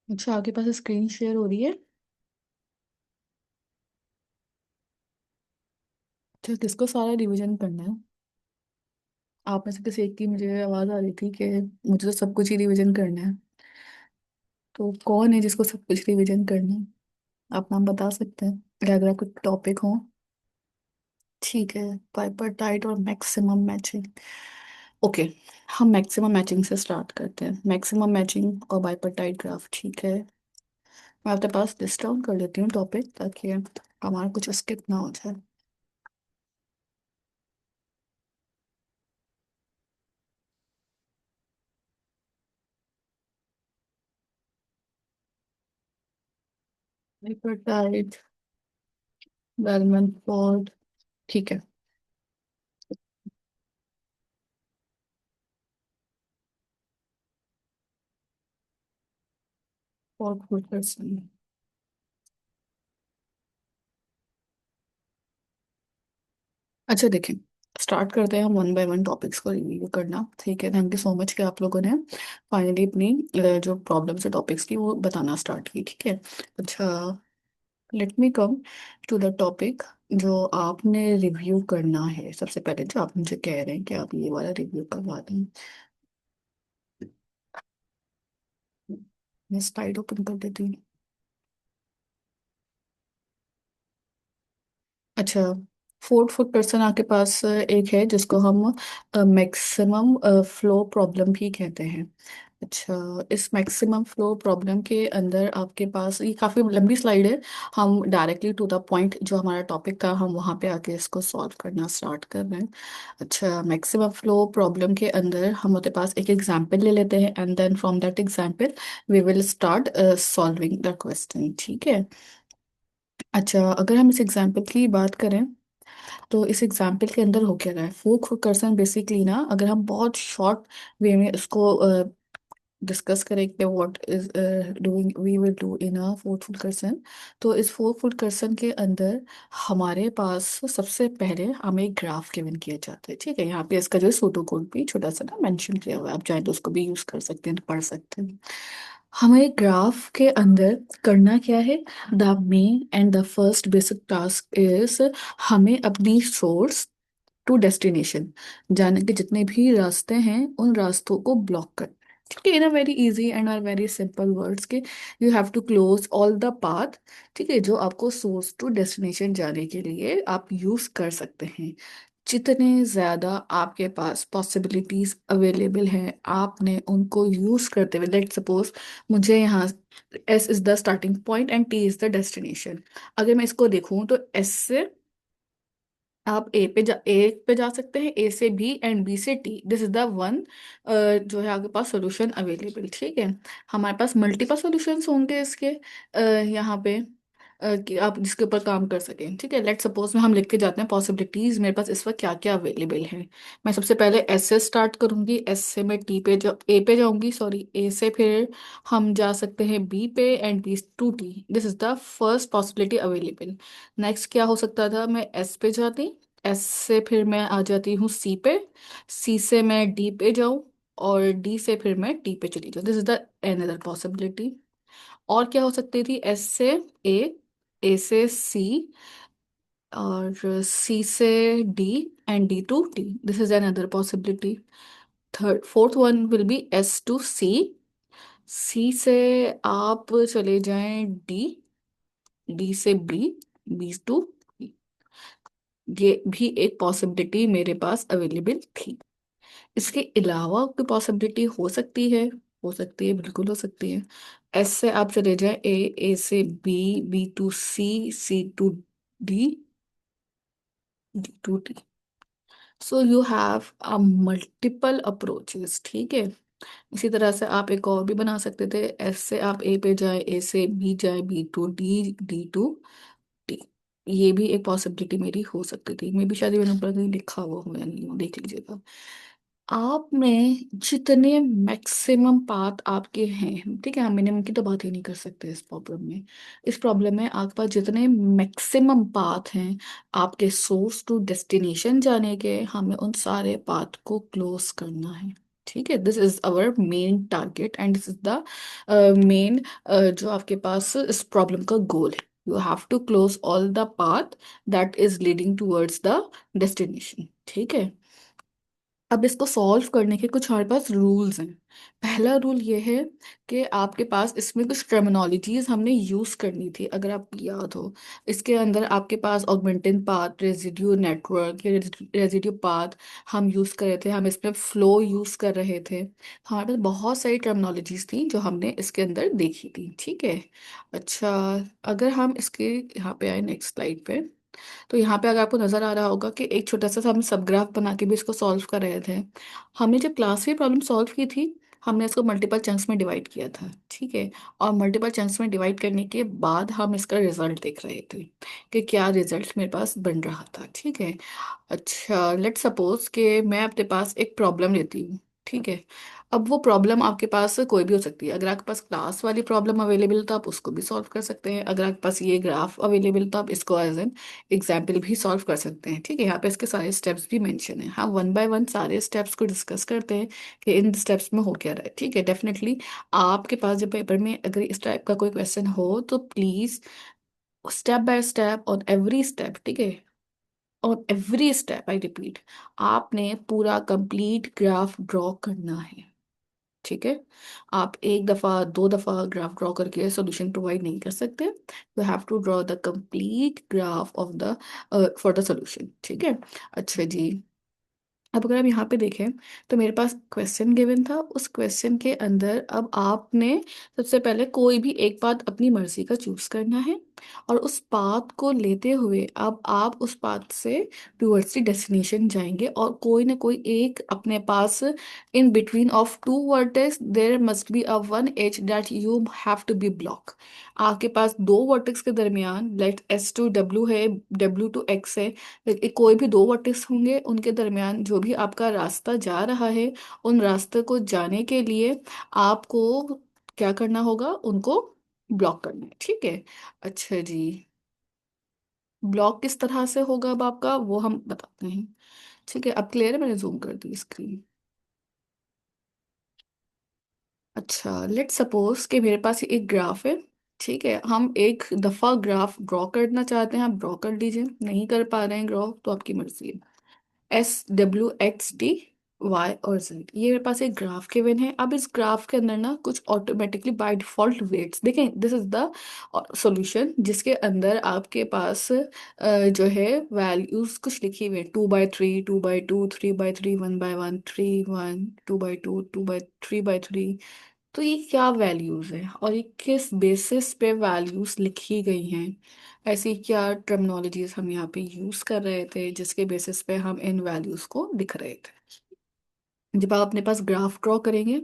अच्छा, आपके पास screen share हो रही है? अच्छा, किसको सारा रिवीजन करना है? आप में से किसी एक की मुझे आवाज़ आ रही थी कि मुझे तो सब कुछ ही रिवीजन करना है। तो कौन है जिसको सब कुछ रिवीजन करना है? आप नाम बता सकते हैं या अगर आपको टॉपिक हो। ठीक है। पाइपर टाइट और मैक्सिमम मैचिंग। ओके। हम मैक्सिमम मैचिंग से स्टार्ट करते हैं। मैक्सिमम मैचिंग और बाइपर टाइट ग्राफ, ठीक है। मैं आपके पास लिस्ट डाउन कर लेती हूँ टॉपिक, ताकि हमारा कुछ स्किप ना हो जाए। बाइपर टाइट, वेलमन फोर्ड, ठीक है। फोर्ड फुटर्सन। अच्छा देखें, स्टार्ट करते हैं हम वन बाय वन टॉपिक्स को रिव्यू करना। ठीक है, थैंक यू सो मच कि आप लोगों ने फाइनली अपनी जो प्रॉब्लम्स है टॉपिक्स की वो बताना स्टार्ट की। ठीक है। अच्छा, let me come to the topic जो आपने रिव्यू करना है। सबसे पहले जो आप मुझे कह रहे हैं कि आप ये वाला रिव्यू करवा दें। मैं स्लाइड ओपन कर देती हूँ। अच्छा, फोर्थ फुट पर्सन आपके पास एक है जिसको हम मैक्सिमम फ्लो प्रॉब्लम भी कहते हैं। अच्छा, इस मैक्सिमम फ्लो प्रॉब्लम के अंदर आपके पास ये काफ़ी लंबी स्लाइड है। हम डायरेक्टली टू द पॉइंट जो हमारा टॉपिक था हम वहाँ पे आके इसको सॉल्व करना स्टार्ट कर रहे हैं। अच्छा, मैक्सिमम फ्लो प्रॉब्लम के अंदर हम अपने पास एक एग्जांपल ले लेते हैं and then from that example we will start solving the question. ठीक है। अच्छा, अगर हम इस एग्जांपल की बात करें तो इस एग्जाम्पल के अंदर हो क्या रहा है। फोक कर्सन बेसिकली ना, अगर हम बहुत शॉर्ट वे में इसको डिस्कस करें कि what is doing we will do in a fourth कर्सन। तो इस फोर्थ कर्सन के अंदर हमारे पास सबसे पहले हमें एक ग्राफ गिवन किया जाता है। ठीक है, यहाँ पे इसका जो सूडो कोड भी छोटा सा ना मेंशन किया हुआ है, आप चाहें तो उसको भी यूज कर सकते हैं, पढ़ सकते हैं। हमें ग्राफ के अंदर करना क्या है। The main and the first basic task is हमें अपनी सोर्स टू डेस्टिनेशन जाने के जितने भी रास्ते हैं उन रास्तों को ब्लॉक कर। ठीक है, in a very easy and are very simple words के you have to close all the path. ठीक है, जो आपको सोर्स टू डेस्टिनेशन जाने के लिए आप यूज कर सकते हैं। जितने ज्यादा आपके पास पॉसिबिलिटीज अवेलेबल हैं आपने उनको यूज करते हुए, लेट सपोज मुझे यहाँ S is the starting point and T is the destination. अगर मैं इसको देखूं तो एस से आप ए पे जा सकते हैं, ए से बी एंड बी से T. This is the one जो है आपके पास सोल्यूशन अवेलेबल। ठीक है, हमारे पास मल्टीपल सॉल्यूशंस होंगे इसके यहाँ पे कि आप जिसके ऊपर काम कर सकें। ठीक है, लेट सपोज में हम लिख के जाते हैं पॉसिबिलिटीज मेरे पास इस वक्त क्या क्या अवेलेबल है। मैं सबसे पहले एस से स्टार्ट करूंगी, एस से मैं टी पे जा ए पे जाऊंगी, सॉरी ए से फिर हम जा सकते हैं बी पे and B to T. This is the first possibility available. Next क्या हो सकता था, मैं एस पे जाती, एस से फिर मैं आ जाती हूँ सी पे, सी से मैं डी पे जाऊँ और डी से फिर मैं टी पे चली जाऊँ। This is the another possibility. और क्या हो सकती थी, एस से ए, ए से सी और सी से D and D to T. This is another possibility. Third fourth one will be S to C, C से आप चले जाएं डी, डी से बी, बी टू, ये भी एक पॉसिबिलिटी मेरे पास अवेलेबल थी। इसके अलावा कोई पॉसिबिलिटी हो सकती है, बिल्कुल हो सकती है। एस से आप चले जाएं ए, ए से B, B to C, C to D, D to T. So you have a multiple approaches. ठीक है, इसी तरह से आप एक और भी बना सकते थे। एस से आप ए पे जाए, ए से बी जाए, B to D, D to T. ये भी एक पॉसिबिलिटी मेरी हो सकती थी। मे भी शायद मैंने ऊपर कहीं लिखा हुआ हो या नहीं हो, देख लीजिएगा। आप में जितने मैक्सिमम पाथ आपके हैं, ठीक है, हम मिनिमम की तो बात ही नहीं कर सकते इस प्रॉब्लम में। इस प्रॉब्लम में आपके पास जितने मैक्सिमम पाथ हैं आपके सोर्स टू डेस्टिनेशन जाने के, हमें उन सारे पाथ को क्लोज करना है। ठीक है, this is our main target and this is the main जो आपके पास इस प्रॉब्लम का गोल है। You have to close all the path that is leading towards the destination. ठीक है, अब इसको सॉल्व करने के कुछ हमारे पास रूल्स हैं। पहला रूल ये है कि आपके पास इसमें कुछ टर्मिनोलॉजीज हमने यूज करनी थी, अगर आपको याद हो। इसके अंदर आपके पास ऑगमेंटेड पाथ, रेजिड्यू नेटवर्क या रेजिड्यू पाथ हम यूज कर रहे थे, हम इसमें फ्लो यूज कर रहे थे। हमारे पास बहुत सारी टर्मिनोलॉजीज थी जो हमने इसके अंदर देखी थी। ठीक है, अच्छा, अगर हम इसके यहाँ पे आए नेक्स्ट स्लाइड पे, तो यहाँ पे अगर आपको नजर आ रहा होगा कि एक छोटा सा हम सब ग्राफ बना के भी इसको सॉल्व कर रहे थे। हमने जब क्लास में प्रॉब्लम सॉल्व की थी, हमने इसको मल्टीपल चंक्स में डिवाइड किया था। ठीक है, और मल्टीपल चंक्स में डिवाइड करने के बाद हम इसका रिजल्ट देख रहे थे कि क्या रिजल्ट मेरे पास बन रहा था। ठीक है, अच्छा, लेट सपोज कि मैं अपने पास एक प्रॉब्लम लेती हूँ। ठीक है, अब वो प्रॉब्लम आपके पास कोई भी हो सकती है। अगर आपके पास क्लास वाली प्रॉब्लम अवेलेबल तो आप उसको भी सॉल्व कर सकते हैं। अगर आपके पास ये ग्राफ अवेलेबल तो आप इसको एज एन एग्जाम्पल भी सॉल्व कर सकते हैं। ठीक है, यहाँ पे इसके सारे स्टेप्स भी मेंशन है। हम वन बाय वन सारे स्टेप्स को डिस्कस करते हैं कि इन स्टेप्स में हो क्या रहा है। ठीक है, डेफिनेटली आपके पास जब पेपर में अगर इस टाइप का कोई क्वेश्चन हो तो please step by step on every step, ठीक है, on every step I repeat, आपने पूरा कंप्लीट ग्राफ ड्रॉ करना है। ठीक है, आप एक दफा दो दफा ग्राफ ड्रॉ करके सॉल्यूशन प्रोवाइड नहीं कर सकते। You have to draw the complete graph of the for the solution. ठीक है, अच्छा जी, अब अगर आप यहाँ पे देखें तो मेरे पास क्वेश्चन गिवन था। उस क्वेश्चन के अंदर अब आपने सबसे पहले कोई भी एक पाथ अपनी मर्जी का चूज करना है, और उस पाथ को लेते हुए अब आप उस पाथ से टूवर्ड्स द डेस्टिनेशन जाएंगे, और कोई ना कोई एक अपने पास in between of two vertex there must be a one edge that you have to be block. आपके पास दो वर्टेक्स के दरमियान, लेट एस टू डब्ल्यू है, डब्ल्यू टू एक्स है, कोई भी दो वर्टेक्स होंगे, उनके दरमियान जो भी आपका रास्ता जा रहा है, उन रास्ते को जाने के लिए आपको क्या करना होगा, उनको ब्लॉक करना है। ठीक है, अच्छा जी, ब्लॉक किस तरह से होगा अब आपका वो हम बताते हैं। ठीक है, अब क्लियर है, मैंने जूम कर दी स्क्रीन। अच्छा, लेट सपोज कि मेरे पास एक ग्राफ है। ठीक है, हम एक दफा ग्राफ ड्रॉ करना चाहते हैं, आप ड्रॉ कर लीजिए, नहीं कर पा रहे हैं ड्रॉ तो आपकी मर्जी है। SWXT वाई और जेड, ये मेरे पास एक ग्राफ गिवन है। अब इस ग्राफ के अंदर ना कुछ ऑटोमेटिकली बाय डिफॉल्ट वेट्स देखें, दिस इज द सॉल्यूशन जिसके अंदर आपके पास जो है वैल्यूज कुछ लिखी हुई है, 2/3, 2/2, 3/3, 1/1, 3/1, 2/2, 2/3/3। तो ये क्या वैल्यूज है और ये किस बेसिस पे वैल्यूज लिखी गई हैं, ऐसी क्या टर्मिनोलॉजीज हम यहाँ पे यूज कर रहे थे जिसके बेसिस पे हम इन वैल्यूज को लिख रहे थे। जब आप अपने पास ग्राफ ड्रॉ करेंगे,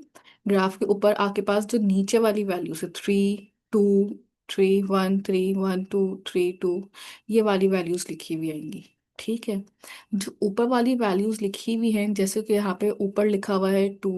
ग्राफ के ऊपर आपके पास जो नीचे वाली वैल्यूज है, 3 2 3 1 3 1 2 3 2, ये वाली वैल्यूज लिखी हुई आएंगी। ठीक है, जो ऊपर वाली वैल्यूज लिखी हुई हैं, जैसे कि यहाँ पे ऊपर लिखा हुआ है 2।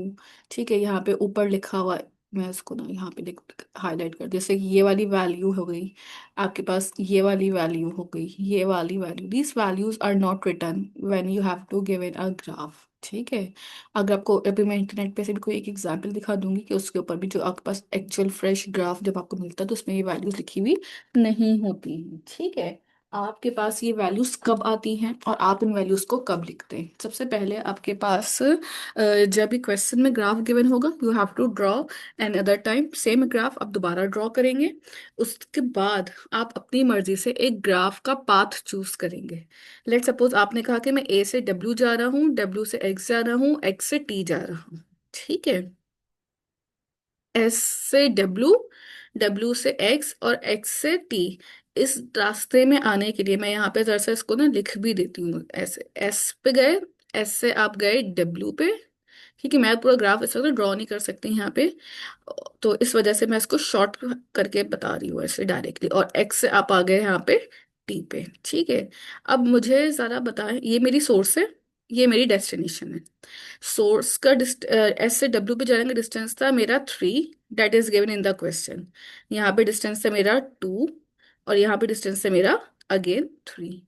ठीक है, यहाँ पे ऊपर लिखा हुआ है, मैं इसको ना यहाँ पे हाईलाइट कर, जैसे कि ये वाली वैल्यू हो गई आपके पास, ये वाली वैल्यू हो गई, ये वाली value, these values are not return when you have to give in a graph. ठीक है, अगर आपको अभी मैं इंटरनेट पे से भी कोई एक एग्जांपल दिखा दूंगी कि उसके ऊपर भी जो आपके पास एक्चुअल फ्रेश ग्राफ जब आपको मिलता है तो उसमें ये वैल्यूज लिखी हुई नहीं होती हैं। ठीक है, आपके पास ये वैल्यूज कब आती हैं और आप इन वैल्यूज को कब लिखते हैं। सबसे पहले आपके पास जब भी क्वेश्चन में ग्राफ गिवन होगा, you have to draw another time same graph, आप दोबारा ड्रॉ करेंगे। उसके बाद आप अपनी मर्जी से एक ग्राफ का पाथ चूज करेंगे। लेट सपोज आपने कहा कि मैं ए से डब्ल्यू जा रहा हूँ, डब्ल्यू से एक्स जा रहा हूँ, एक्स से टी जा रहा हूँ। ठीक है, एस से डब्ल्यू, डब्ल्यू से एक्स और एक्स से टी, इस रास्ते में आने के लिए मैं यहाँ पे जरा सा इसको ना लिख भी देती हूँ ऐसे, एस पे गए, एस से आप गए डब्ल्यू पे। ठीक है, मैं पूरा ग्राफ इस वक्त ड्रॉ नहीं कर सकती यहाँ पे, तो इस वजह से मैं इसको शॉर्ट करके बता रही हूँ ऐसे डायरेक्टली, और एक्स से आप आ गए यहाँ पे टी पे। ठीक है, अब मुझे जरा बताएं, ये मेरी सोर्स है, ये मेरी डेस्टिनेशन है। सोर्स का एस से डब्ल्यू पे जाने का डिस्टेंस था मेरा 3, that is given in the question. यहाँ पे डिस्टेंस है मेरा 2, और यहाँ पे डिस्टेंस है मेरा अगेन 3।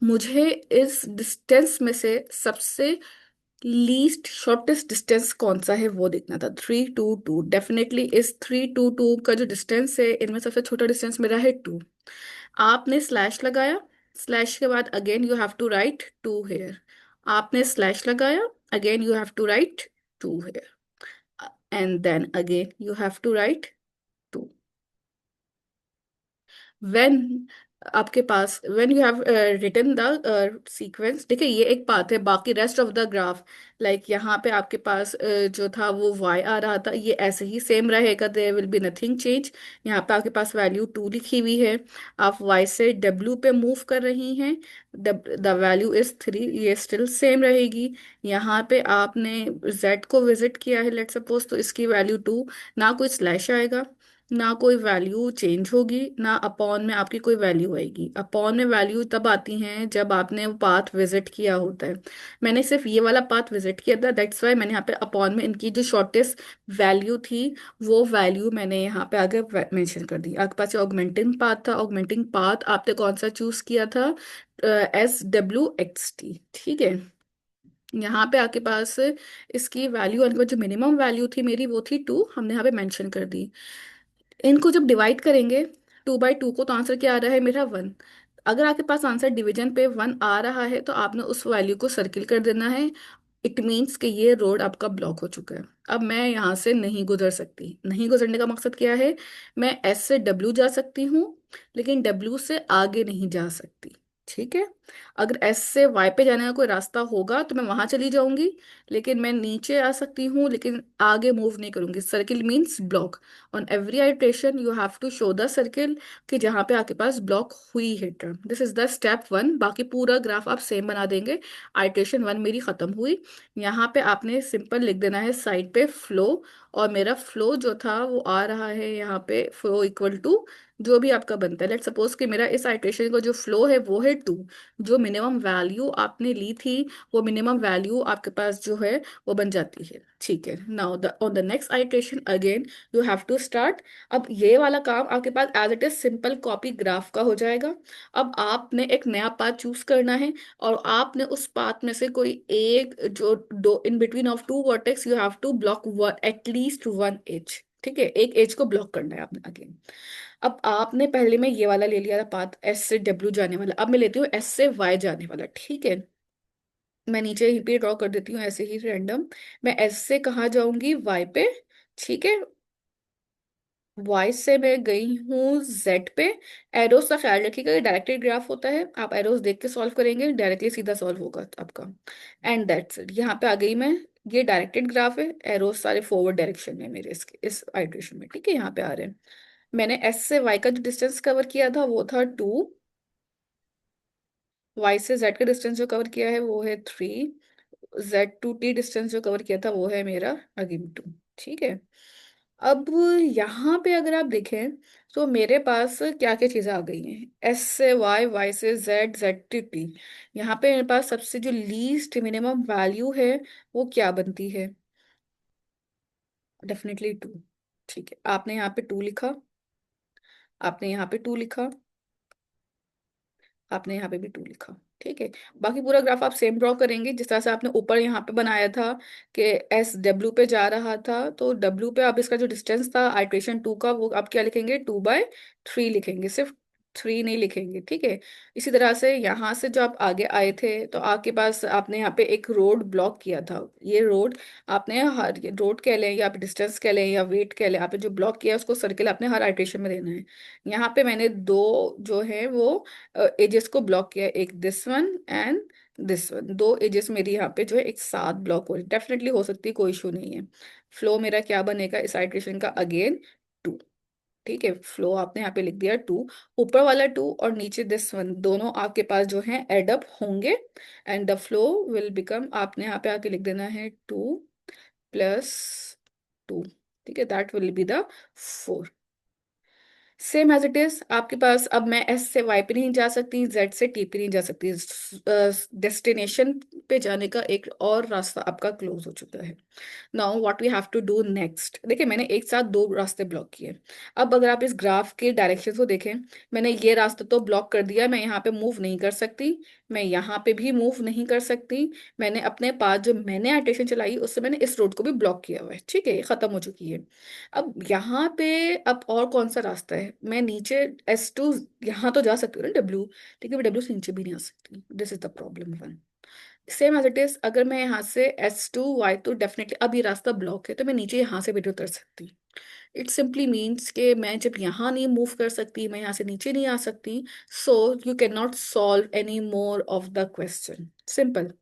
मुझे इस डिस्टेंस में से सबसे लीस्ट शॉर्टेस्ट डिस्टेंस कौन सा है वो देखना था। 3 2 2 डेफिनेटली इस 3 2 2 का जो डिस्टेंस है इनमें सबसे छोटा डिस्टेंस मेरा है 2। आपने स्लैश लगाया, स्लैश के बाद again you have to write 2 here. आपने स्लैश लगाया, again you have to write 2 here, and then again you have to write 2। When आपके पास when you have written the sequence, देखिए ये एक बात है, बाकी rest of the graph like यहाँ पे आपके पास जो था वो y आ रहा था, ये ऐसे ही सेम रहेगा, there will be nothing change. यहाँ पे आपके पास वैल्यू 2 लिखी हुई है, आप y से w पे मूव कर रही हैं, द वैल्यू इज 3, ये स्टिल सेम रहेगी। यहाँ पे आपने z को विजिट किया है लेट सपोज, तो इसकी वैल्यू 2, ना कोई स्लैश आएगा, ना कोई वैल्यू चेंज होगी, ना अपॉन में आपकी कोई वैल्यू आएगी। अपॉन में वैल्यू तब आती हैं जब आपने वो पाथ विजिट किया होता है। मैंने सिर्फ ये वाला पाथ विजिट किया था, दैट्स वाई मैंने यहाँ पे अपॉन में इनकी जो शॉर्टेस्ट वैल्यू थी वो वैल्यू मैंने यहाँ पे आगे मेंशन कर दी। आपके पास ऑगमेंटिंग पाथ था, ऑगमेंटिंग पाथ आपने कौन सा चूज किया था, SW XT, ठीक है। यहाँ पे आपके पास इसकी वैल्यू, जो मिनिमम वैल्यू थी मेरी वो थी 2, हमने यहाँ पे मेंशन कर दी। इनको जब डिवाइड करेंगे 2 बाई 2 को, तो आंसर क्या आ रहा है मेरा 1। अगर आपके पास आंसर डिवीजन पे 1 आ रहा है तो आपने उस वैल्यू को सर्किल कर देना है। इट मीन्स कि ये रोड आपका ब्लॉक हो चुका है, अब मैं यहाँ से नहीं गुजर सकती। नहीं गुजरने का मकसद क्या है, मैं S से W जा सकती हूँ लेकिन W से आगे नहीं जा सकती, ठीक है। अगर S से Y पे जाने का कोई रास्ता होगा तो मैं वहां चली जाऊंगी, लेकिन मैं नीचे आ सकती हूँ लेकिन आगे मूव नहीं करूंगी। Circle means block. On every iteration you have to show the circle कि जहां पे आपके पास ब्लॉक हुई है term. This is the step 1। बाकी पूरा ग्राफ आप सेम बना देंगे। आइट्रेशन 1 मेरी खत्म हुई। यहाँ पे आपने सिंपल लिख देना है साइड पे फ्लो, और मेरा फ्लो जो था वो आ रहा है यहाँ पे फ्लो इक्वल टू जो भी आपका बनता है। लेट सपोज कि मेरा इस आइट्रेशन का जो फ्लो है वो है 2। जो मिनिमम वैल्यू आपने ली थी वो मिनिमम वैल्यू आपके पास जो है वो बन जाती है, ठीक है। Now the on the next iteration again you have to start. अब ये वाला काम आपके पास as it is simple copy graph का हो जाएगा। अब आपने एक नया पाथ चूज करना है, और आपने उस पाथ में से कोई एक जो दो in between of two vertex you have to block at least 1 edge, ठीक है। एक एज को ब्लॉक करना है आपने अगेन। अब आपने पहले में ये वाला ले लिया था पाथ, S से W जाने वाला, अब मैं लेती हूँ S से Y जाने वाला, ठीक है। मैं नीचे ही पे ड्रॉ कर देती हूँ ऐसे ही रैंडम। मैं S से कहाँ जाऊंगी, Y पे, ठीक है। Y से मैं गई हूँ Z पे। एरोस का ख्याल रखिएगा, डायरेक्टेड ग्राफ होता है, आप एरोस देख के सॉल्व करेंगे, डायरेक्टली सीधा सॉल्व होगा आपका। एंड दैट्स इट, यहाँ पे आ गई मैं। ये डायरेक्टेड ग्राफ है, एरोस सारे फॉरवर्ड डायरेक्शन में मेरे इसके इस आइट्रेशन में, ठीक है, यहाँ पे आ रहे हैं। मैंने S से Y का जो डिस्टेंस कवर किया था वो था 2, Y से Z का डिस्टेंस जो कवर किया है वो है 3, Z to T डिस्टेंस जो कवर किया था वो है मेरा अगेन 2, ठीक है। अब यहाँ पे अगर आप देखें तो मेरे पास क्या क्या चीजें आ गई हैं, S से Y, Y से Z, Z to T। यहाँ पे मेरे पास सबसे जो लीस्ट मिनिमम वैल्यू है वो क्या बनती है, डेफिनेटली 2, ठीक है। आपने यहाँ पे 2 लिखा, आपने यहाँ पे 2 लिखा, आपने यहाँ पे भी 2 लिखा, ठीक है। बाकी पूरा ग्राफ आप सेम ड्रॉ करेंगे जिस तरह से आपने ऊपर यहाँ पे बनाया था कि SW पे जा रहा था, तो W पे आप इसका जो डिस्टेंस था आइट्रेशन 2 का वो आप क्या लिखेंगे, 2/3 लिखेंगे, सिर्फ 3 नहीं लिखेंगे, ठीक है। इसी तरह से यहाँ से जो आप आगे आए थे तो आपके पास आपने यहाँ पे एक रोड ब्लॉक किया था। ये रोड आपने हर रोड कह लें या डिस्टेंस कह लें या वेट कह लें, आपने जो ब्लॉक किया है उसको सर्किल आपने हर आइट्रेशन में देना है। यहाँ पे मैंने दो जो है वो एजेस को ब्लॉक किया है, एक this one and this one. दो एजेस मेरी यहाँ पे जो है एक साथ ब्लॉक हो रही, डेफिनेटली हो सकती है, कोई इशू नहीं है। फ्लो मेरा क्या बनेगा इस आइट्रेशन का, अगेन 2, ठीक है। फ्लो आपने यहाँ पे लिख दिया 2, ऊपर वाला 2 और नीचे दिस वन, दोनों आपके पास जो है एडअप होंगे, and the flow will become, आपने यहाँ पे आके लिख देना है 2 + 2, ठीक है, that will be the 4। Same as it is आपके पास। अब मैं एस से वाई पे नहीं जा सकती, जेड से टी पे नहीं जा सकती। डेस्टिनेशन पे जाने का एक और रास्ता आपका क्लोज हो चुका है। Now what we have to do next. देखिए मैंने एक साथ दो रास्ते ब्लॉक किए। अब अगर आप इस ग्राफ के डायरेक्शन को देखें, मैंने ये रास्ता तो ब्लॉक कर दिया, मैं यहाँ पे मूव नहीं कर सकती, मैं यहाँ पे भी मूव नहीं कर सकती। मैंने अपने पास जो मैंने एटेंशन चलाई उससे मैंने इस रोड को भी ब्लॉक किया हुआ है, ठीक है, ये खत्म हो चुकी है। अब यहाँ पे अब और कौन सा रास्ता है? मैं नीचे S2 यहाँ तो जा सकती हूँ ना डब्ल्यू, लेकिन मैं डब्ल्यू से नीचे भी नहीं आ सकती। This is the problem one. Same as it is अगर मैं यहाँ से S2 Y तो डेफिनेटली अब ये रास्ता ब्लॉक है, तो मैं नीचे यहाँ से भी नहीं उतर सकती। इट सिंपली मीन्स कि मैं जब यहाँ नहीं मूव कर सकती, मैं यहाँ से नीचे नहीं आ सकती, so you can not solve any more of the question. Simple.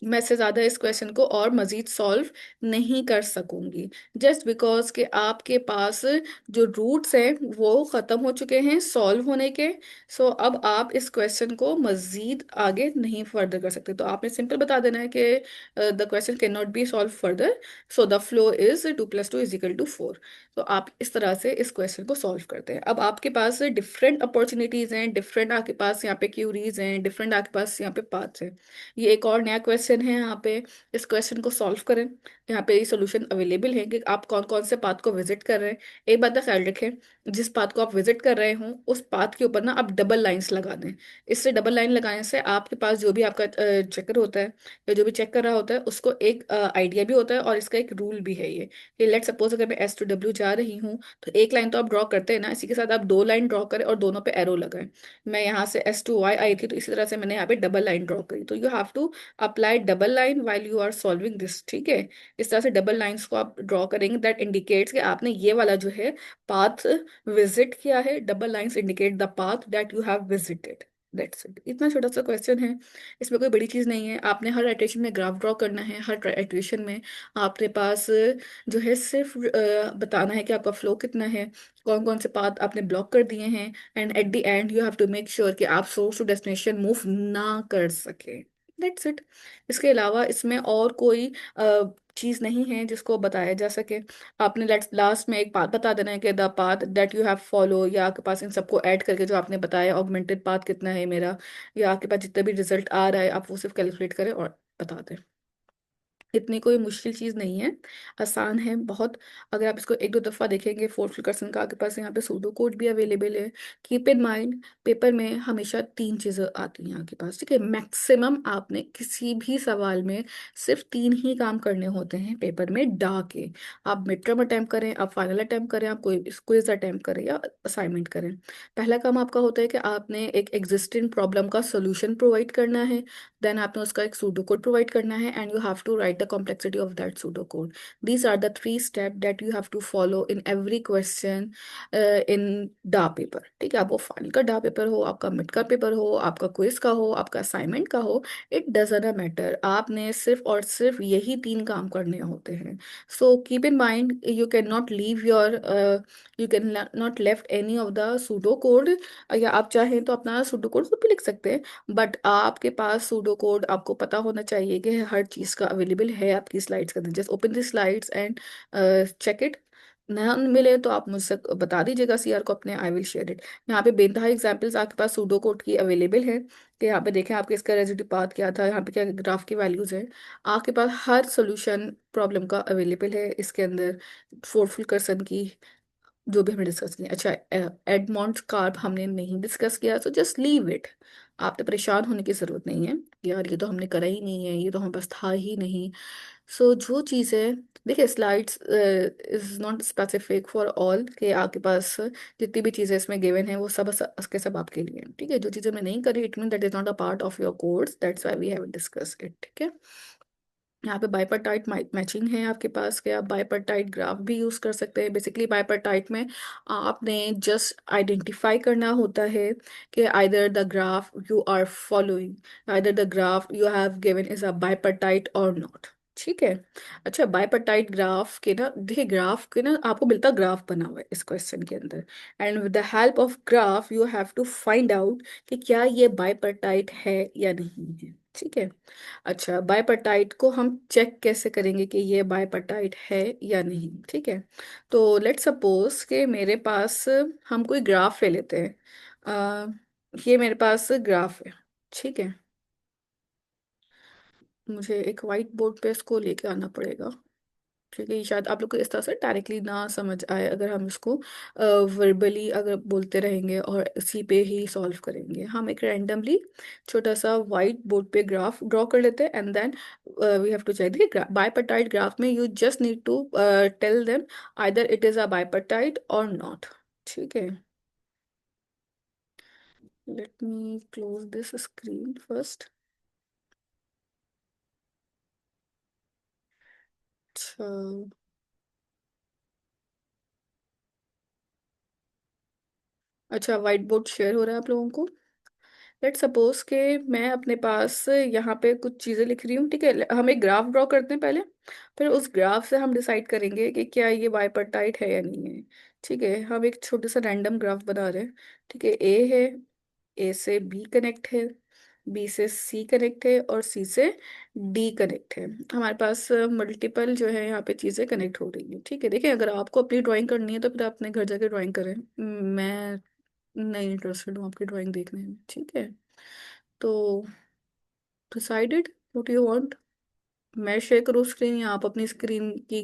मैं इससे ज्यादा इस क्वेश्चन को और मजीद सॉल्व नहीं कर सकूंगी, जस्ट बिकॉज कि आपके पास जो रूट्स हैं वो खत्म हो चुके हैं सॉल्व होने के। सो अब आप इस क्वेश्चन को मजीद आगे नहीं फर्दर कर सकते, तो आपने सिंपल बता देना है कि the question can not B solve further, so the flow is 2 + 2 = 4। तो आप इस तरह से इस क्वेश्चन को सॉल्व करते हैं। अब आपके पास डिफरेंट अपॉर्चुनिटीज हैं, डिफरेंट आपके पास यहाँ पे क्यूरीज हैं, डिफरेंट आपके पास यहाँ पे पाथ्स हैं। ये एक और नया क्वेश्चन है यहाँ पे। इस क्वेश्चन को सॉल्व करें। यहाँ पे ये सोल्यूशन अवेलेबल है कि आप कौन कौन से पाथ को विजिट कर रहे हैं। एक बात का ख्याल रखें, जिस पाथ को आप विजिट कर रहे हो उस पाथ के ऊपर ना आप डबल लाइंस लगा दें। इससे डबल लाइन लगाने से आपके पास जो भी आपका चेकर होता है या जो भी चेक कर रहा होता है उसको एक आइडिया भी होता है, और इसका एक रूल भी है ये कि लेट सपोज अगर मैं S to W जा रही हूँ तो एक लाइन तो आप ड्रॉ करते हैं ना, इसी के साथ आप दो लाइन ड्रॉ करें और दोनों पे एरो लगाएं। मैं यहाँ से S to Y आई थी तो इसी तरह से मैंने यहाँ पे डबल लाइन ड्रॉ करी, तो you have to apply double line while you are solving this, ठीक है। इस तरह से डबल लाइंस को आप ड्रॉ करेंगे, दैट इंडिकेट्स कि आपने ये वाला जो है पाथ विजिट किया है। Double lines indicate the path that you have visited. That's it. इतना छोटा सा क्वेश्चन है, इसमें कोई बड़ी चीज़ नहीं है। आपने हर इटरेशन में ग्राफ ड्रॉ करना है, हर इटरेशन में आपके पास जो है सिर्फ बताना है कि आपका फ्लो कितना है, कौन कौन से पाथ आपने ब्लॉक कर दिए हैं, and at the end you have to make sure कि आप सोर्स टू डेस्टिनेशन मूव ना कर सके। That's it. इसके अलावा इसमें और कोई चीज नहीं है जिसको बताया जा सके। आपने लास्ट में एक बात बता देना है कि the path that you have follow, या आपके पास इन सबको ऐड करके जो आपने बताया ऑगमेंटेड पाथ कितना है मेरा, या आपके पास जितना भी रिजल्ट आ रहा है आप वो सिर्फ कैलकुलेट करें और बता दें। इतनी कोई मुश्किल चीज़ नहीं है, आसान है बहुत। अगर आप इसको एक दो दफ़ा देखेंगे, फोर्थ क्वेश्चन का आपके पास यहाँ पे सूडो कोड भी अवेलेबल है। कीप इन माइंड पेपर में हमेशा तीन चीज़ें आती हैं आपके पास, ठीक है। मैक्सिमम आपने किसी भी सवाल में सिर्फ तीन ही काम करने होते हैं पेपर में डा के। आप मिड टर्म अटैम्प्ट करें, आप फाइनल अटैम्प्ट करें, आप कोई क्विज अटैम्प्ट करें या असाइनमेंट करें, पहला काम आपका होता है कि आपने एक एग्जिस्टिंग प्रॉब्लम का सोल्यूशन प्रोवाइड करना है। देन आपने उसका एक सूडो कोड प्रोवाइड करना है and you have to write the complexity of that pseudo code. These are the three step that you have to follow in every question in the paper, ठीक है। आप वो final का डा paper हो, आपका मिड का पेपर हो, आपका क्विज का हो, आपका असाइनमेंट का हो, इट डजंट मैटर, आपने सिर्फ और सिर्फ यही तीन काम करने होते हैं। So keep in mind you can not leave your you can not left any of the pseudo code, या आप चाहें तो अपना सूडो कोड खुद भी लिख सकते हैं, बट आपके पास सूडो कोड आपको पता होना चाहिए कि हर चीज़ का अवेलेबल है आपकी स्लाइड्स के अंदर। Just open the slides and check it. ना मिले तो आप मुझसे बता दीजिएगा सीआर को अपने, आई विल शेयर इट। यहाँ पे बेनतहा एग्जांपल्स आपके पास सूडो कोड की अवेलेबल है कि यहाँ पे देखें आपके इसका रेजिड्यू पाथ क्या था, यहाँ पे क्या ग्राफ की वैल्यूज है। आपके पास हर सोल्यूशन प्रॉब्लम का अवेलेबल है इसके अंदर। फोर्थ कर्सन की जो भी हमने डिस्कस किया, अच्छा एडमॉन्ड कार्प हमने नहीं डिस्कस किया, सो जस्ट लीव इट। आपने परेशान होने की जरूरत नहीं है यार, ये तो हमने करा ही नहीं है, ये तो हमारे पास था ही नहीं। सो जो चीज़ है, देखिए slides is not specific for all, कि आपके पास जितनी भी चीज़ें इसमें गिवन है वो सब के सब आपके लिए हैं, ठीक है। जो चीज़ें मैं नहीं करी it mean that is not a part of your course, that's why we have discuss it, ठीक है। यहाँ पे बाइपर्टाइट मैचिंग है आपके पास, कि आप बाइपर्टाइट ग्राफ भी यूज कर सकते हैं। बेसिकली बाइपर्टाइट में आपने जस्ट आइडेंटिफाई करना होता है कि either the graph you are following, either the graph you have given is a bipartite और नॉट, ठीक है। अच्छा बाइपर्टाइट ग्राफ के ना, देखिए ग्राफ के ना आपको मिलता ग्राफ बना हुआ है इस क्वेश्चन के अंदर, and with the help of graph you have to find out कि क्या ये बाइपर्टाइट है या नहीं है। ठीक है। अच्छा, बाइपर्टाइट को हम चेक कैसे करेंगे कि ये बाइपर्टाइट है या नहीं? ठीक है। तो लेट सपोज कि मेरे पास, हम कोई ग्राफ ले लेते हैं। ये मेरे पास ग्राफ है। ठीक है। मुझे एक वाइट बोर्ड पे इसको लेके आना पड़ेगा, क्योंकि ये शायद आप लोग को इस तरह से डायरेक्टली ना समझ आए अगर हम इसको वर्बली अगर बोलते रहेंगे और इसी पे ही सॉल्व करेंगे। हम एक रैंडमली छोटा सा वाइट बोर्ड पे ग्राफ ड्रॉ कर लेते हैं, and then we have to check. देखिए, बाइपर्टाइट ग्राफ में you just need to tell them either it is a bipartite और नॉट। ठीक है। Let me close this screen first. अच्छा। अच्छा, वाइट बोर्ड शेयर हो रहा है आप लोगों को। लेट सपोज के मैं अपने पास यहाँ पे कुछ चीजें लिख रही हूँ। ठीक है, हम एक ग्राफ ड्रॉ करते हैं पहले, फिर उस ग्राफ से हम डिसाइड करेंगे कि क्या ये बाइपर्टाइट है या नहीं है। ठीक है, हम एक छोटे सा रैंडम ग्राफ बना रहे हैं। ठीक है, ए है, ए से बी कनेक्ट है, बी से सी कनेक्ट है, और सी से डी कनेक्ट है। हमारे पास मल्टीपल जो है यहाँ पे चीजें कनेक्ट हो रही है। ठीक है, देखिए, अगर आपको अपनी ड्राइंग करनी है तो फिर आप अपने घर जाके ड्राइंग करें। मैं नहीं इंटरेस्टेड हूँ आपकी ड्राइंग देखने में। ठीक है। तो डिसाइडेड व्हाट यू वांट। मैं शेयर करूँ स्क्रीन या आप अपनी स्क्रीन की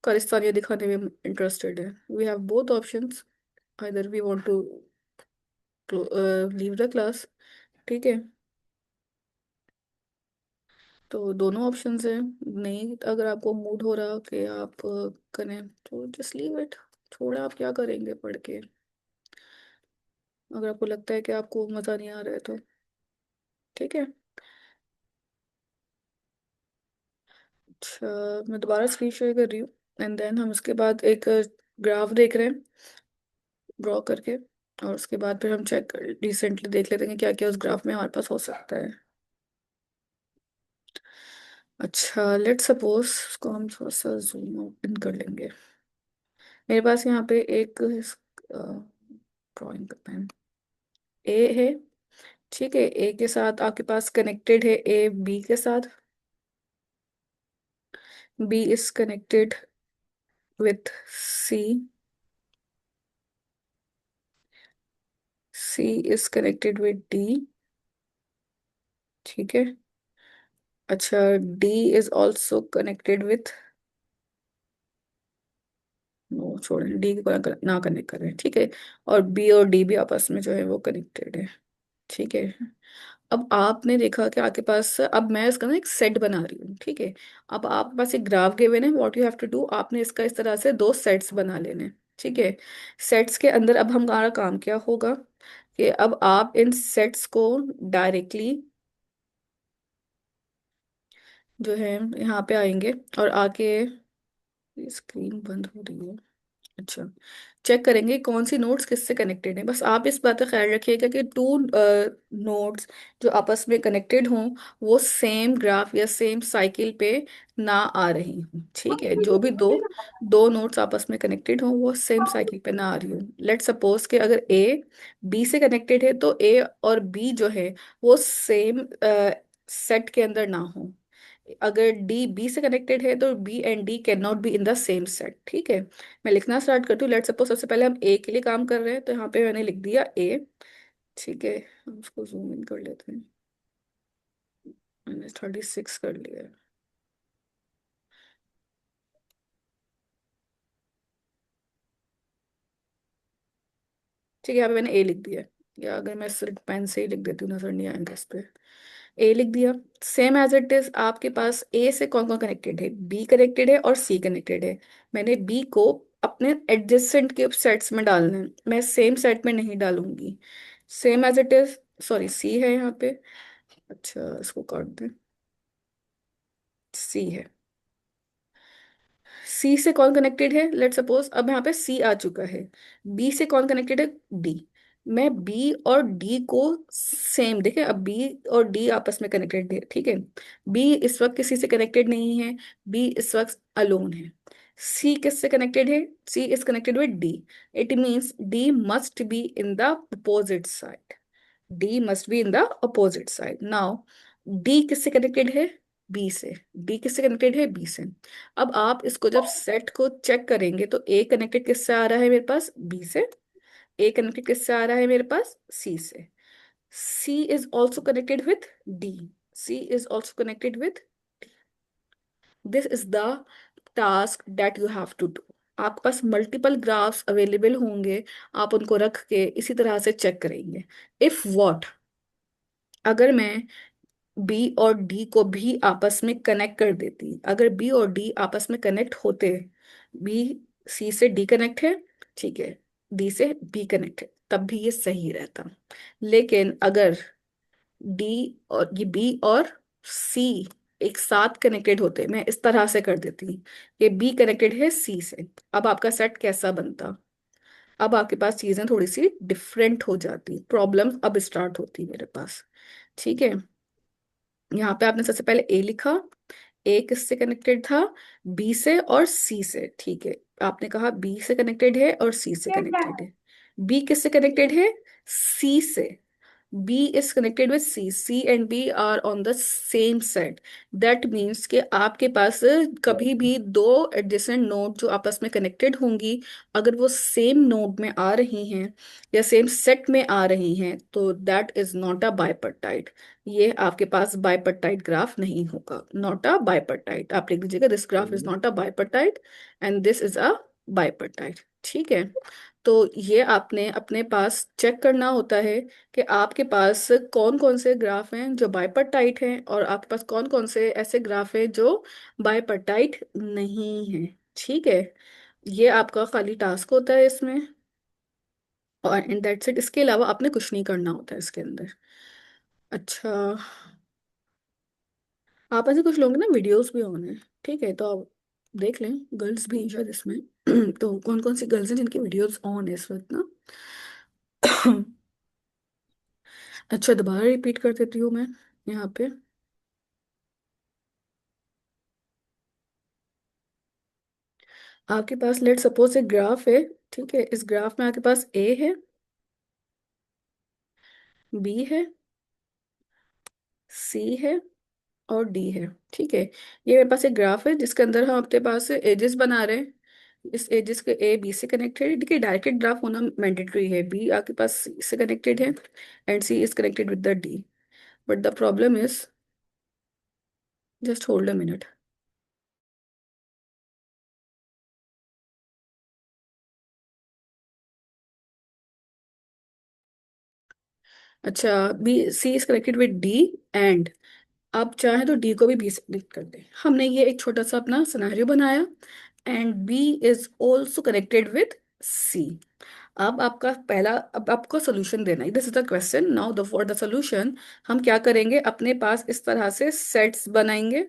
खालिस्तानियाँ दिखाने में इंटरेस्टेड है? We have both options, either we want to leave the class. ठीक है, तो दोनों ऑप्शंस हैं। नहीं, अगर आपको मूड हो रहा कि आप करें तो जस्ट लीव इट। छोड़ा, आप क्या करेंगे पढ़ के? अगर आपको लगता है कि आपको मज़ा नहीं आ रहा है तो ठीक है। अच्छा, मैं दोबारा स्क्रीन शेयर कर रही हूँ, एंड देन हम उसके बाद एक ग्राफ देख रहे हैं ड्रॉ करके, और उसके बाद फिर हम चेक रिसेंटली देख लेते हैं कि क्या क्या उस ग्राफ में हमारे पास हो सकता है। अच्छा, लेट सपोज उसको हम थोड़ा सा जूम इन कर लेंगे। मेरे पास यहाँ पे एक ड्राइंग करना है। ए है। ठीक है, ए के साथ आपके पास कनेक्टेड है, ए बी के साथ। B is connected with C, C is connected with D. ठीक है। अच्छा, D is also connected with, no छोड़ें, डी को ना कनेक्ट करें। ठीक है, और बी और डी भी आपस में जो है वो कनेक्टेड है। ठीक है। अब आपने देखा कि आपके पास, अब मैं इसका ना एक सेट बना रही हूँ। ठीक है। अब आपके पास एक ग्राफ गिवन है, what you have to do, आपने इसका इस तरह से दो सेट्स बना लेने हैं। ठीक है। सेट्स के अंदर अब हमारा काम क्या होगा कि अब आप इन सेट्स को डायरेक्टली जो है यहाँ पे आएंगे और आके, स्क्रीन बंद हो रही है। अच्छा, चेक करेंगे कौन सी नोड्स किससे कनेक्टेड है। बस आप इस बात का ख्याल रखिएगा कि टू नोड्स जो आपस में कनेक्टेड हों वो सेम ग्राफ या सेम साइकिल पे ना आ रही हों। ठीक है, जो भी दो दो नोड्स आपस में कनेक्टेड हों वो सेम साइकिल पे ना आ रही हो। लेट सपोज कि अगर ए बी से कनेक्टेड है तो ए और बी जो है वो सेम सेट के अंदर ना हो। अगर डी बी से कनेक्टेड है तो B and D can not be in the same set. ठीक है, मैं लिखना स्टार्ट करती हूँ। लेट सपोज सबसे पहले हम ए के लिए काम कर रहे हैं, तो यहाँ पे मैंने लिख दिया ए। ठीक है, हम उसको जूम इन कर लेते हैं। मैंने 36 कर लिया है। ठीक है, यहाँ पे मैंने ए लिख दिया है। या अगर मैं सिर्फ पेन से ही लिख देती हूँ, नजर नहीं आएगा इस पे। ए लिख दिया। सेम एज इट इज आपके पास ए से कौन कौन कनेक्टेड है, बी कनेक्टेड है और सी कनेक्टेड है। मैंने बी को अपने एडजेसेंट के सेट्स में डालना है, मैं सेम सेट में नहीं डालूंगी। Same as it is, sorry C है यहाँ पे। अच्छा, इसको काट दें। सी है। सी से कौन कनेक्टेड है, लेट सपोज अब यहाँ पे सी आ चुका है। बी से कौन कनेक्टेड है, डी। मैं बी और डी को सेम देखे, अब बी और डी आपस में कनेक्टेड है। ठीक है, बी इस वक्त किसी से कनेक्टेड नहीं है, बी इस वक्त अलोन है। सी किससे कनेक्टेड है, C is connected with D. It means D must be in the opposite side, D must be in the opposite side. Now D किससे कनेक्टेड है? बी से। डी किससे कनेक्टेड है? बी से। अब आप इसको जब सेट को चेक करेंगे तो ए कनेक्टेड किससे आ रहा है मेरे पास? बी से। ए कनेक्टेड किससे आ रहा है मेरे पास? सी से। C is also connected with D. C is also connected with. This is the task that you have to do. आपके पास मल्टीपल ग्राफ्स अवेलेबल होंगे, आप उनको रख के इसी तरह से चेक करेंगे। इफ व्हाट, अगर मैं बी और डी को भी आपस में कनेक्ट कर देती, अगर बी और डी आपस में कनेक्ट होते, बी सी से डी कनेक्ट है, ठीक है, डी से बी कनेक्ट है, तब भी ये सही रहता। लेकिन अगर डी और ये बी और सी एक साथ कनेक्टेड होते, मैं इस तरह से कर देती कि बी कनेक्टेड है सी से, अब आपका सेट कैसा बनता? अब आपके पास चीजें थोड़ी सी डिफरेंट हो जाती, प्रॉब्लम अब स्टार्ट होती मेरे पास। ठीक है, यहाँ पे आपने सबसे पहले ए लिखा। ए किससे कनेक्टेड था? बी से और सी से। ठीक है, आपने कहा बी से कनेक्टेड है और सी से कनेक्टेड है। बी किससे कनेक्टेड है? सी से। B is connected with C. C and B are on the same set. That means कि आपके पास कभी भी दो adjacent नोड जो आपस में कनेक्टेड होंगी, अगर वो सेम नोड में आ रही हैं या सेम सेट में आ रही हैं, तो that is not a bipartite. ये आपके पास bipartite ग्राफ नहीं होगा। Not a bipartite, आप लिख दीजिएगा, this graph is not a bipartite and this is a bipartite। ठीक है, तो ये आपने अपने पास चेक करना होता है कि आपके पास कौन कौन से ग्राफ हैं जो बाइपर्टाइट हैं और आपके पास कौन कौन से ऐसे ग्राफ हैं जो बाइपर्टाइट नहीं हैं। ठीक है, ये आपका खाली टास्क होता है इसमें, और इन दैट्स इट। इसके अलावा आपने कुछ नहीं करना होता है इसके अंदर। अच्छा, आप ऐसे कुछ लोग ना वीडियोस भी ऑन है, ठीक है, तो आप देख लें, गर्ल्स भी हैं शायद इसमें। तो कौन कौन सी गर्ल्स हैं जिनकी वीडियोस ऑन है इस वक्त ना? अच्छा, दोबारा रिपीट कर देती हूँ मैं यहाँ पे। आपके पास लेट सपोज एक ग्राफ है, ठीक है, इस ग्राफ में आपके पास ए है, बी है, सी है और डी है। ठीक है, ये मेरे पास एक ग्राफ है जिसके अंदर हम अपने पास एजेस बना रहे हैं। इस एजेस के ए बी से कनेक्टेड है। देखिए, डायरेक्टेड ग्राफ होना मैंडेटरी है। बी आपके पास सी से कनेक्टेड है and C is connected with the D. But the problem is, just hold a minute. अच्छा, B C is connected with D and आप चाहें तो डी को भी बी से कनेक्ट कर दें। हमने ये एक छोटा सा अपना सिनेरियो बनाया and B is also connected with C. अब आपका पहला, अब आपको सोल्यूशन देना है। This is the question now, the for the solution हम क्या करेंगे, अपने पास इस तरह से सेट्स बनाएंगे।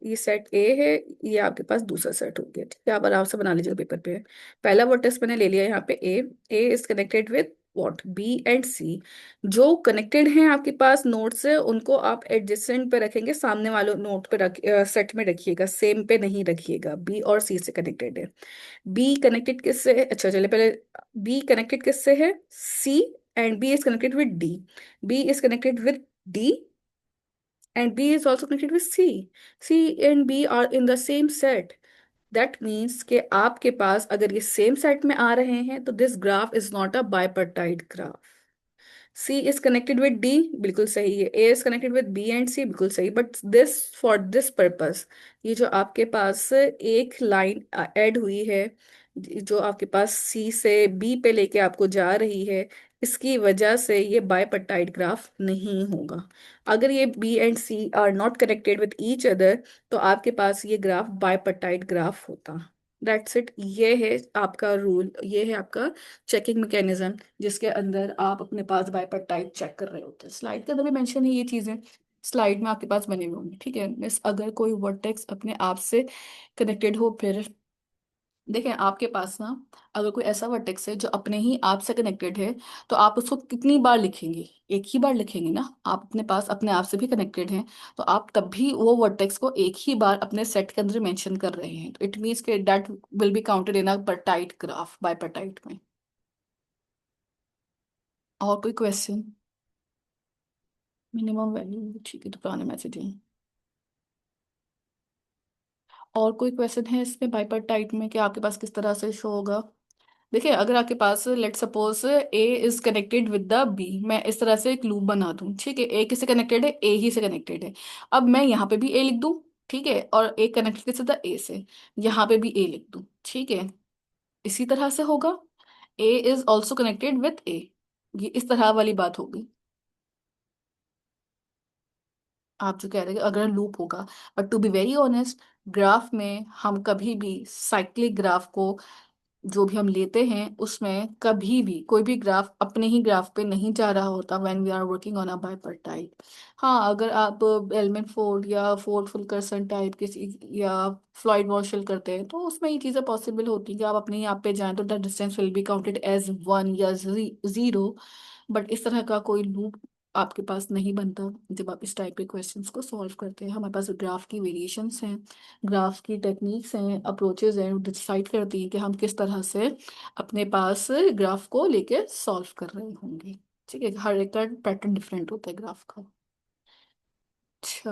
ये सेट ए है, ये आपके पास दूसरा सेट हो गया। ठीक है, आप आराम से बना लीजिएगा पेपर पे। पहला वर्टेक्स मैंने ले लिया यहाँ पे A. A is connected with what? B and C. जो कनेक्टेड हैं आपके पास नोड से, उनको आप एडजेसेंट पे रखेंगे, सामने वाले नोड पे रख, सेट में रखिएगा, सेम पे नहीं रखिएगा। बी और सी से कनेक्टेड है। बी कनेक्टेड किससे है? अच्छा, चलिए पहले, बी कनेक्टेड किससे है? C. And B is connected with D. B is connected with D and B is also connected with C. C and B are in the same set. That means कि आपके पास अगर ये same set में आ रहे हैं तो this graph is not a bipartite graph. C is connected with D, बिल्कुल सही है। A is connected with B and C, बिल्कुल सही। But this, for this purpose, ये जो आपके पास एक लाइन ऐड हुई है, जो आपके पास सी से बी पे लेके आपको जा रही है, इसकी वजह से ये बाइपर्टाइड ग्राफ नहीं होगा। अगर ये B and C are not connected with each other, तो आपके पास ये ग्राफ बाइपर्टाइड ग्राफ होता। दैट्स इट, ये है आपका रूल, ये है आपका चेकिंग मैकेनिज्म, जिसके अंदर आप अपने पास बाइपर्टाइट चेक कर रहे होते हैं। स्लाइड के अंदर भी मेंशन है ये चीजें, स्लाइड में आपके पास बने हुए होंगे। ठीक है मिस, अगर कोई वर्टेक्स अपने आप से कनेक्टेड हो, फिर देखें आपके पास ना, अगर कोई ऐसा वर्टेक्स है जो अपने ही आप से कनेक्टेड है, तो आप उसको कितनी बार लिखेंगे? एक ही बार लिखेंगे ना। आप अपने पास अपने आप से भी कनेक्टेड हैं, तो आप तब भी वो वर्टेक्स को एक ही बार अपने सेट के अंदर मेंशन कर रहे हैं, तो इट मीन्स के that will be counted in a partite graph, bipartite में। और कोई क्वेश्चन? मिनिमम वैल्यू, ठीक है, तो पुराने मैसेजिंग। और कोई क्वेश्चन है इसमें बाइपार्टाइट में कि आपके पास किस तरह से शो होगा? देखिए, अगर आपके पास let suppose A is connected with the B, मैं इस तरह से एक लूप बना दूं, ठीक है, ए किससे कनेक्टेड है? ए ही से कनेक्टेड है। अब मैं यहाँ पे भी ए लिख दूं, ठीक है, और ए कनेक्टेड किससे था? ए से। यहाँ पे भी ए लिख दूं, ठीक है, इसी तरह से होगा। ए इज ऑल्सो कनेक्टेड विथ ए, ये इस तरह वाली बात होगी। आप जो कह रहे हैं कि अगर लूप होगा, but to be very honest, graph में हम कभी भी साइक्लिक ग्राफ को जो भी हम लेते हैं उसमें कभी भी कोई भी ग्राफ अपने ही ग्राफ पे नहीं जा रहा होता when we are working on a bipartite. हाँ, अगर आप बेलमैन फोर्ड या फोर्ड फुलकरसन टाइप किसी या फ्लॉयड मार्शल करते हैं तो उसमें ये चीज़ें पॉसिबल होती हैं कि आप अपने यहाँ पे जाएं तो the distance will be counted as one या जीरो। बट इस तरह का कोई लूप आपके पास नहीं बनता जब आप इस टाइप के क्वेश्चंस को सॉल्व करते हैं। हमारे पास ग्राफ की वेरिएशंस हैं, ग्राफ की टेक्निक्स हैं, अप्रोचेज हैं, डिसाइड करती हैं कि हम किस तरह से अपने पास ग्राफ को लेके सॉल्व कर रहे होंगे। ठीक है, हर एक का पैटर्न डिफरेंट होता है ग्राफ का। अच्छा,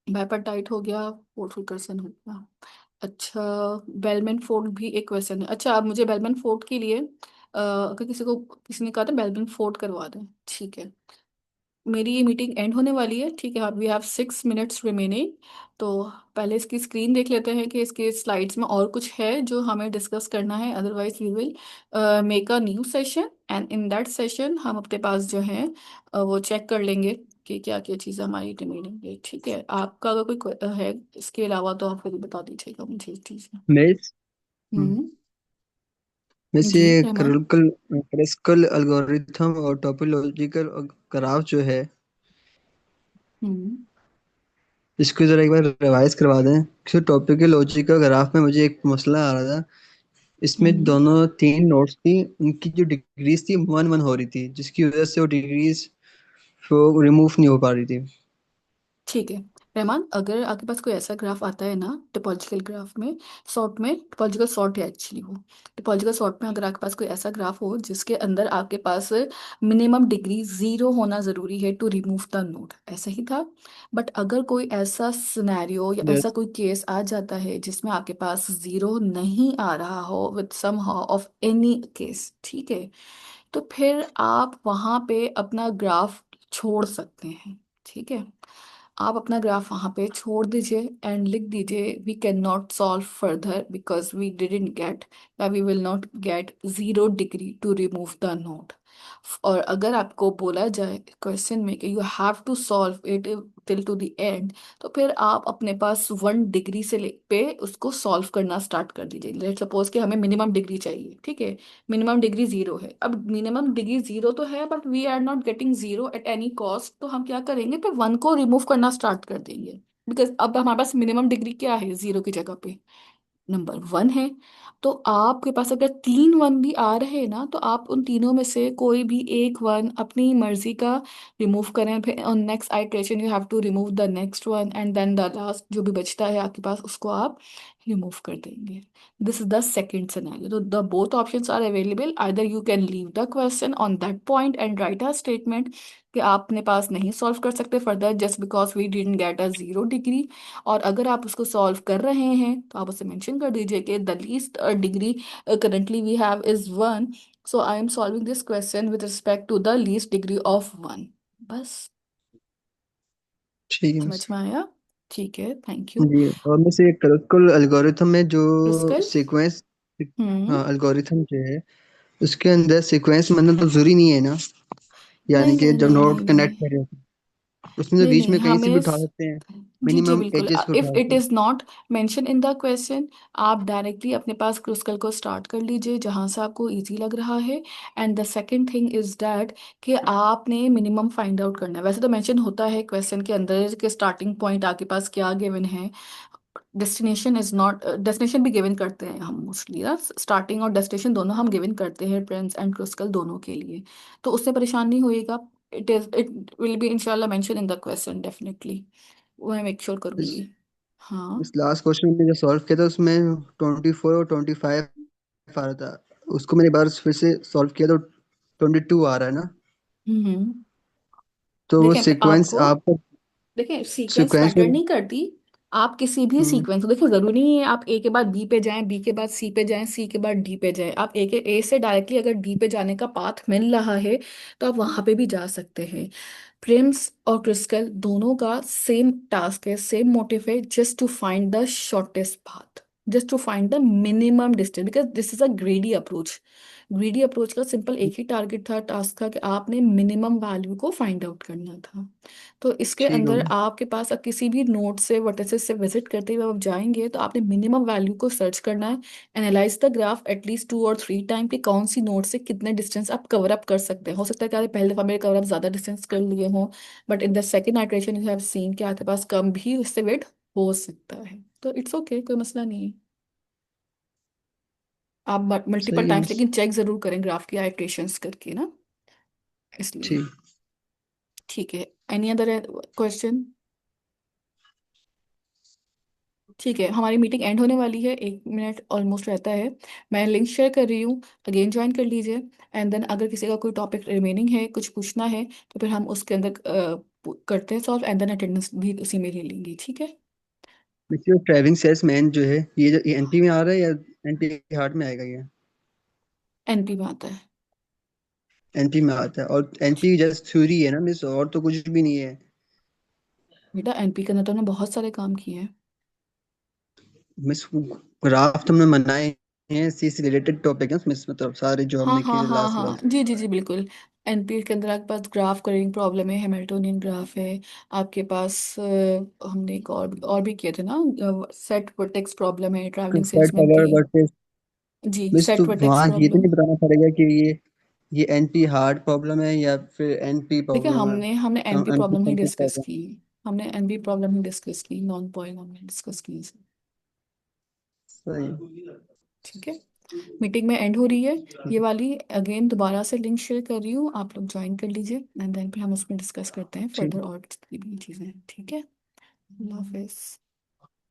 बाइपार्टाइट हो गया, पोर्टफुलकरसन हो गया। अच्छा, बेलमैन फोर्ड भी एक क्वेश्चन है। अच्छा, आप मुझे बेलमैन फोर्ड के लिए अगर किसी ने कहा था बेलमैन फोर्ड करवा दें, ठीक है। मेरी ये मीटिंग एंड होने वाली है, ठीक है, वी हैव 6 मिनट्स रिमेनिंग। तो पहले इसकी स्क्रीन देख लेते हैं कि इसके स्लाइड्स में और कुछ है जो हमें डिस्कस करना है, otherwise we will make a new session and in that session हम अपने पास जो है वो चेक कर लेंगे कि क्या क्या चीज़ हमारी रिमेनिंग है। ठीक है, आपका अगर कोई है इसके अलावा तो आप फिर बता दीजिएगा मुझे इस चीज़ में। मिस हम्म। वैसे जी रहमान। क्लासिकल एल्गोरिथम और टोपोलॉजिकल ग्राफ जो है, हम्म। इसको जरा एक बार रिवाइज करवा दें। क्योंकि टोपोलॉजिकल ग्राफ में मुझे एक मसला आ रहा था। इसमें हम्म। दोनों तीन नोड्स थी, उनकी जो डिग्रीज थी वन वन हो रही थी, जिसकी वजह से वो डिग्रीज वो रिमूव नहीं हो पा रही थी। ठीक है रहमान, अगर आपके पास कोई ऐसा ग्राफ आता है ना टोपोलॉजिकल ग्राफ में, सॉर्ट में, टोपोलॉजिकल सॉर्ट है एक्चुअली वो, टोपोलॉजिकल सॉर्ट में अगर आपके पास कोई ऐसा ग्राफ हो जिसके अंदर आपके पास मिनिमम डिग्री जीरो होना जरूरी है टू रिमूव द नोड, ऐसा ही था। बट अगर कोई ऐसा सिनेरियो या ऐसा यस। कोई केस आ जाता है जिसमें आपके पास जीरो नहीं आ रहा हो with some of any case, ठीक है, तो फिर आप वहां पे अपना ग्राफ छोड़ सकते हैं। ठीक है, आप अपना ग्राफ वहां पे छोड़ दीजिए एंड लिख दीजिए we can not solve further because we didn't get या we will not get zero degree to remove the node. और अगर आपको बोला जाए क्वेश्चन में कि you have to solve it till to the end, तो फिर आप अपने पास 1 डिग्री से ले पे उसको सॉल्व करना स्टार्ट कर दीजिए। लेट सपोज कि हमें मिनिमम डिग्री चाहिए, ठीक है, मिनिमम डिग्री जीरो है। अब मिनिमम डिग्री जीरो तो है but we are not getting zero at any cost, तो हम क्या करेंगे, फिर वन को रिमूव करना स्टार्ट कर देंगे। बिकॉज अब हमारे पास मिनिमम डिग्री क्या है जीरो की जगह पे, नंबर वन है। तो आपके पास अगर 3 वन भी आ रहे हैं ना, तो आप उन तीनों में से कोई भी एक वन अपनी मर्जी का रिमूव करें, फिर on next iteration you have to remove the next one and then the last जो भी बचता है आपके पास उसको आप रिमूव कर देंगे। This is the second scenario. तो the both options are available, either you can leave the question on that point and write a statement कि आप अपने पास नहीं सॉल्व कर सकते further just because we didn't get a zero degree. और अगर आप उसको सॉल्व कर रहे हैं तो आप उसे मेंशन कर दीजिए कि the least degree currently we have is 1, so I am solving this question with respect to the least degree of 1। बस, ठीक है समझ बस। में आया? ठीक है, थैंक यू। जी, और में से क्लासिकल एल्गोरिथम में जो क्रिस्कल। सीक्वेंस, हम्म। हाँ एल्गोरिथम जो है उसके अंदर सीक्वेंस मतलब तो जरूरी नहीं है ना। यानी नहीं कि नहीं जब नहीं नहीं नोड नहीं कनेक्ट कर रहे हैं उसमें तो नहीं बीच नहीं में कहीं से भी हमें उठा सकते हैं, जी जी मिनिमम बिल्कुल, एजेस को इफ उठा इट सकते हैं। Is not mention in the question, आप डायरेक्टली अपने पास क्रिस्कल को स्टार्ट कर लीजिए जहां से आपको इजी लग रहा है। And the second thing is that कि आपने मिनिमम फाइंड आउट करना है। वैसे तो मेंशन होता है क्वेश्चन के अंदर कि स्टार्टिंग पॉइंट आपके पास क्या गिवन है, डेस्टिनेशन इज नॉट, डेस्टिनेशन भी गिवन करते हैं हम मोस्टली ना, स्टार्टिंग और डेस्टिनेशन दोनों हम गिवन करते हैं ट्रेंड्स एंड क्रिस्कल दोनों के लिए। तो उससे परेशान नहीं होएगा, इट विल बी इंशाल्लाह mention in the question definitely, वो मैं मेक श्योर इस, करूंगी। हाँ। इस लास्ट क्वेश्चन में जो सॉल्व किया था उसमें 24 और 25 आ रहा था। उसको मैंने एक बार फिर से सॉल्व किया तो 22 आ रहा है ना। हम्म। तो वो देखें सीक्वेंस आपको, आपका देखिए सीक्वेंस सीक्वेंस मैटर में। नहीं करती। आप किसी भी हम्म, सीक्वेंस, देखो जरूरी नहीं है आप ए के बाद बी पे जाएं, बी के बाद सी पे जाएं, सी के बाद डी पे जाएं। आप ए से डायरेक्टली अगर डी पे जाने का पाथ मिल रहा है तो आप वहां पे भी जा सकते हैं। प्रिम्स और क्रिस्कल दोनों का सेम टास्क है, सेम मोटिव है, just to find the shortest path, just to find the minimum distance, because this is a greedy approach. Greedy approach का सिंपल एक ही टारगेट था, टास्क था कि आपने मिनिमम वैल्यू को फाइंड आउट करना था। तो इसके ठीक हो अंदर गया। आपके पास, अब किसी भी नोड से वर्टिसेस से विजिट करते हुए आप जाएंगे तो आपने मिनिमम वैल्यू को सर्च करना है। एनालाइज द ग्राफ एटलीस्ट 2 और 3 टाइम कि कौन सी नोड से कितने डिस्टेंस आप कवर अप कर सकते हैं। हो सकता है कि आपने पहले दफा मेरे कवर अप ज्यादा डिस्टेंस कर लिए हों, but in the second iteration you have seen कि आपके पास कम भी उससे वेट हो सकता है। तो इट्स ओके, कोई मसला नहीं है। आप मल्टीपल सही है टाइम्स मिस। लेकिन चेक जरूर करें ग्राफ की आइट्रेशंस करके ना, इसलिए। ठीक। ठीक है, एनी अदर क्वेश्चन? ठीक है, हमारी मीटिंग एंड होने वाली है, 1 मिनट ऑलमोस्ट रहता है। मैं लिंक शेयर कर रही हूँ, अगेन ज्वाइन कर लीजिए। एंड देन अगर किसी का कोई टॉपिक रिमेनिंग है, कुछ पूछना है, तो फिर हम उसके अंदर करते हैं सॉल्व, एंड देन अटेंडेंस भी उसी में ले लेंगे, ठीक है? देखिए ड्राइविंग सेल्समैन जो है, ये एनपी में आ रहा है या एनपी हार्ट में आएगा ये? एनपी में आता है। एनपी में आता है, और एनपी जस्ट थ्योरी है ना मिस, और तो कुछ भी नहीं है। बेटा एनपी के अंदर तो हमने बहुत सारे काम किए हैं। मिस ग्राफ तो हमने बनाए हैं, सी से रिलेटेड टॉपिक है मिस, मतलब सारे जो हाँ हमने हाँ किए हाँ लास्ट हाँ, क्लास। जी जी जी बिल्कुल। एनपी के अंदर आपके पास ग्राफ करेंगे प्रॉब्लम है, हैमिल्टोनियन ग्राफ है। आपके पास हमने एक और भी किए थे ना, सेट वर्टेक्स प्रॉब्लम है ट्रैवलिंग सेट सेल्समैन पावर की। वर्सेस। जी, मिस तो सेट वर्टेक्स वहाँ ये तो प्रॉब्लम। नहीं बताना पड़ेगा कि ये एनपी हार्ड प्रॉब्लम है या फिर एनपी देखिए प्रॉब्लम है, हमने हमने एनपी एनपी प्रॉब्लम ही कंप्लीट डिस्कस प्रॉब्लम। की। हमने एनपी प्रॉब्लम ही डिस्कस की, नॉन पॉइंट हमने डिस्कस की इसे। सही। ठीक है, मीटिंग में एंड हो रही है ये वाली। अगेन दोबारा से लिंक शेयर कर रही हूँ, आप लोग ज्वाइन कर लीजिए, एंड देन फिर हम उसमें डिस्कस करते हैं ठीक। फर्दर और भी चीज़ें, ठीक है? अल्लाह हाफिज़।